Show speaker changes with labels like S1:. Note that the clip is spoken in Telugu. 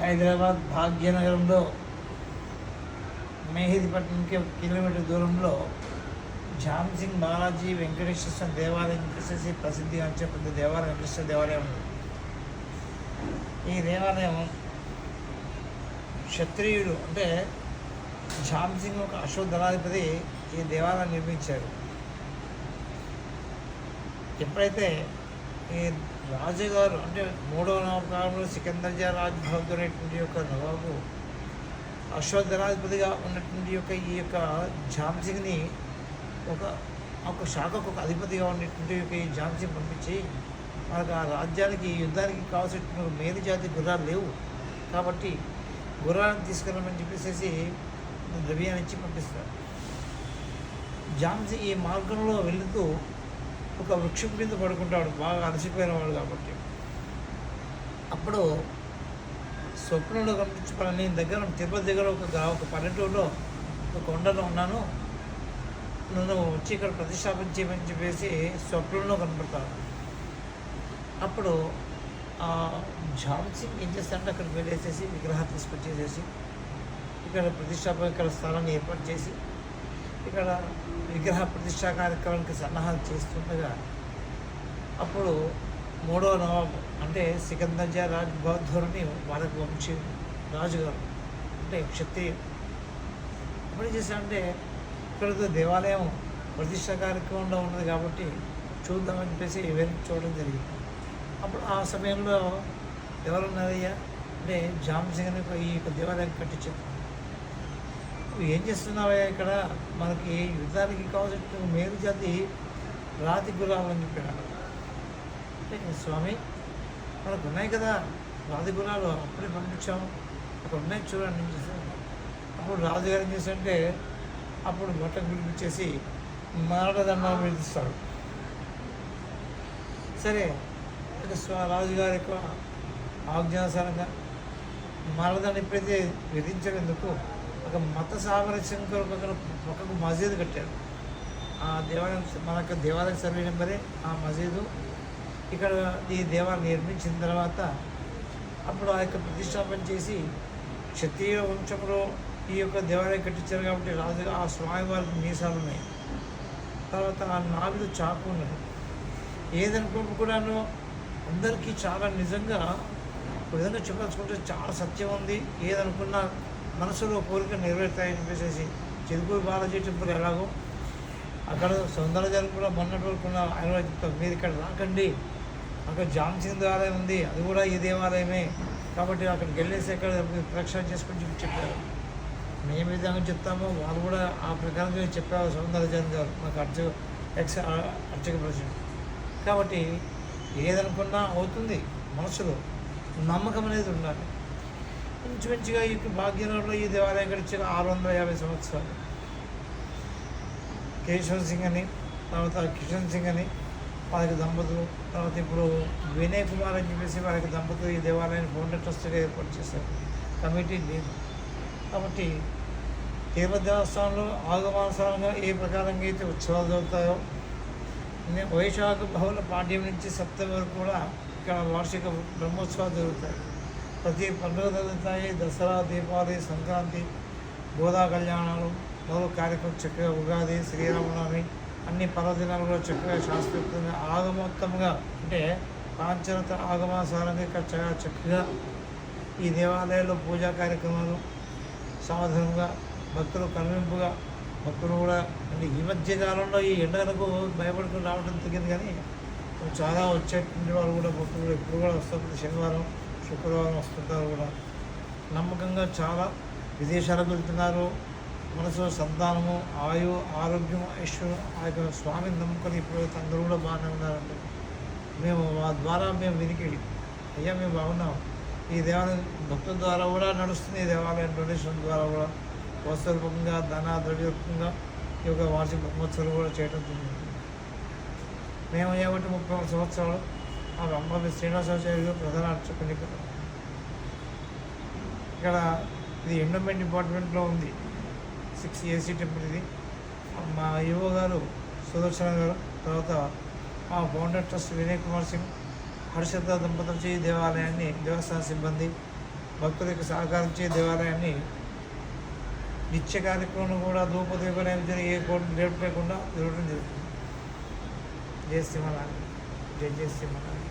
S1: హైదరాబాద్ భాగ్యనగరంలో మెహదీపట్నంకి 1 కిలోమీటర్ దూరంలో ఝాన్సింగ్ బాలాజీ వెంకటేశ్వర స్వామి దేవాలయం చెప్పేసి ప్రసిద్ధిగాంచే పెద్ద దేవాలయం, వెంకటేశ్వర దేవాలయం ఉంది. ఈ దేవాలయం క్షత్రియుడు అంటే ఝాన్సింగ్ ఒక అశ్వదళాధిపతి ఈ దేవాలయం నిర్మించారు. ఎప్పుడైతే ఈ రాజుగారు అంటే 3వ నవాబు సికందర్జా రాజ్ బహదూర్ అనేటువంటి యొక్క నవాబు అశ్వదళాధిపతిగా ఉన్నటువంటి ఈ యొక్క ఝాన్సింగ్ని ఒక శాఖకు ఒక అధిపతిగా ఉన్నటువంటి ఈ ఝాన్సింగ్ పంపించి మనకు ఆ రాజ్యానికి యుద్ధానికి కావాల్సిన మేలు జాతి గుర్రాలు లేవు కాబట్టి గుర్రాలను తీసుకెళ్ళమని చెప్పేసి ద్రవ్యాన్ని ఇచ్చి పంపిస్తారు. ఝాన్సింగ్ ఈ మార్గంలో వెళుతూ ఒక వృక్షం కింద పడుకుంటాడు, బాగా అలసిపోయిన వాడు కాబట్టి. అప్పుడు స్వప్నంలో కనిపించి నేను దగ్గర తిరుపతి దగ్గర ఒక పల్లెటూరులో ఒక కొండలో ఉన్నాను, నన్ను వచ్చి ఇక్కడ ప్రతిష్టాపన చేయమని చెప్పేసి స్వప్నంలో కనపడతాను. అప్పుడు ఝాన్సింగ్ ఏం చేస్తాడంటే అక్కడికి వెళ్ళేసేసి విగ్రహం తీసుకొచ్చేసేసి ఇక్కడ ప్రతిష్టాపన ఇక్కడ స్థలాన్ని ఏర్పాటు చేసి ఇక్కడ విగ్రహ ప్రతిష్టా కార్యక్రమానికి సన్నాహాలు చేస్తుండగా అప్పుడు 3వ నవాబు అంటే సికందర్జా రాజ్ బహదూర్ని వాళ్ళకు వంశీ రాజుగారు అంటే క్షత్రియ అప్పుడు ఏం చేశారంటే ఇక్కడ దేవాలయం ప్రతిష్టా కార్యక్రమంలో ఉన్నది కాబట్టి చూద్దామని చెప్పేసి వెళ్ళి చూడడం జరిగింది. అప్పుడు ఆ సమయంలో ఎవరున్నారయ్యా అంటే ఝాన్సింగ్ అని ఈ యొక్క దేవాలయం కట్టించారు. ఏం చేస్తున్నావయ్యా ఇక్కడ, మనకి యుద్ధానికి కావాల్సిన మేలు జాతి రాతి గుర్రాలు అని చెప్పాడు. అంటే స్వామి మనకు ఉన్నాయి కదా రాతి గుర్రాలు, అప్పుడే పంపించాము, అక్కడ ఉన్నాయి చూడండి ఏం చేశాను. అప్పుడు రాజుగారు ఏం చేశారంటే అప్పుడు బట్టకు పిలిపించేసి మరణదండాలు విధిస్తాడు. సరే రాజుగారి యొక్క ఆజ్ఞానుసారంగా మరణదండం ఎప్పుడైతే విధించేందుకు ఒక మత సామరస్యం కొరకు ఒక మసీదు కట్టారు. ఆ దేవాలయం మనకు దేవాలయం సర్వే నెంబరే ఆ మసీదు. ఇక్కడ ఈ దేవాలయం నిర్మించిన తర్వాత అప్పుడు ఆ యొక్క ప్రతిష్టాపన చేసి క్షత్రియ వంశంలో ఈ యొక్క దేవాలయం కట్టించారు కాబట్టి రాజుగా ఆ స్వామివారికి మీసాలు ఉన్నాయి, తర్వాత ఆ నాలుగు చాకు ఉన్నది. ఏదనుకుంటూ కూడాను అందరికీ చాలా నిజంగా విధంగా చెప్పాల్సుకుంటే చాలా సత్యం ఉంది. ఏదనుకున్నా మనసులో కోరిక నెరవేరుతాయని చెప్పేసి చిలుకూరు బాలాజీ టెంపుల్ ఎలాగో అక్కడ సౌందర్యజాలు కూడా మొన్నటి వరకు ఆయన చెప్తారు, మీరు ఇక్కడ రాకండి, అక్కడ ఝాన్సింగ్ దేవాలయం ఉంది, అది కూడా ఈ దేవాలయమే కాబట్టి అక్కడికి వెళ్ళేసి అక్కడ ప్రదక్షిణ చేసుకొని చెప్పారు. మేము విధంగా చెప్తామో వాళ్ళు కూడా ఆ ప్రకారంగా చెప్పారు సౌందర్యజాన్ గారు మాకు అర్చక ప్రశ్న. కాబట్టి ఏదనుకున్నా అవుతుంది, మనసులో నమ్మకం అనేది ఉండాలి. మంచిగా ఈ భాగ్యనగరంలో ఈ దేవాలయం గడిచిన 650 సంవత్సరాలు. కేశవ్ సింగ్ అని తర్వాత కిషన్ సింగ్ అని వారికి దంపతులు, తర్వాత ఇప్పుడు వినయ్ కుమార్ అని చెప్పేసి వారికి దంపతులు ఈ దేవాలయాన్ని ఫౌండర్ ట్రస్ట్గా ఏర్పాటు చేశారు. కమిటీ లేదు కాబట్టి తిరుపతి దేవస్థానంలో ఆగమానుసారంగా ఏ ప్రకారంగా అయితే ఉత్సవాలు జరుగుతాయో వైశాఖ బహుళ పాడ్యం నుంచి సప్తమి వరకు కూడా ఇక్కడ వార్షిక బ్రహ్మోత్సవాలు జరుగుతాయి. ప్రతి పండుగ జరుగుతాయి. దసరా, దీపావళి, సంక్రాంతి, గోదా కళ్యాణాలు మొదలు కార్యక్రమం చక్కగా ఉగాది, శ్రీరామనవమి అన్ని పర్వదినాలు కూడా చక్కగా శాస్త్రోక్తంగా ఆగమోత్తముగా అంటే పాంచరత ఆగమానుసారంగా ఇక్కడ చక్కగా ఈ దేవాలయాల్లో పూజా కార్యక్రమాలు సాధారణంగా భక్తులు కనువింపుగా భక్తులు కూడా అంటే ఈ మధ్య కాలంలో ఈ ఎండలకు భయపడుకుని రావడం తగ్గింది, కానీ చాలా వచ్చేటువంటి వాళ్ళు కూడా భక్తులు ఎప్పుడు కూడా వస్తారు. శనివారం, శుక్రవారం వస్తుంటారు కూడా నమ్మకంగా చాలా విదేశాలకు వెళ్తున్నారు. మనసు సంతానము, ఆయు, ఆరోగ్యం, ఐశ్వర్యం ఆ యొక్క స్వామిని నమ్ముకొని ఇప్పుడు అందరూ కూడా బాగానే ఉన్నారంటే మేము ఆ ద్వారా మేము వినికిడి అయ్యా మేము బాగున్నాం. ఈ దేవాలయం భక్తుల ద్వారా కూడా నడుస్తుంది. ఈ దేవాలయం డొనేషన్ ద్వారా కూడా వస్తురూపంగా ధన ద్రవ్యరూపంగా ఈ యొక్క వార్షిక బ్రహ్మోత్సవాలు కూడా చేయడం జరిగింది. మేము ఏమంటే 31 సంవత్సరాలు ఆ అంబాబి శ్రీనివాసాచార్య గారు ప్రధాన అర్చకుని ఇక్కడ ఇది ఎండోమెంట్ డిపార్ట్మెంట్లో ఉంది. 6 AC టెంపుల్ ఇది. మా యువ గారు సుదర్శన గారు, తర్వాత మా ఫౌండర్ ట్రస్ట్ వినయ్ కుమార్ సింగ్, హర్షద దంపతులచే ఈ దేవాలయాన్ని దేవస్థాన సిబ్బంది భక్తులకు సహకరించే దేవాలయాన్ని నిత్య కార్యక్రమం కూడా ధూపదీప నైవేద్యం ఏ కోటి లేకుండా జరగడం జరుగుతుంది. జయ సింహనారాయణ. జయ జయ సింహనారాయణ.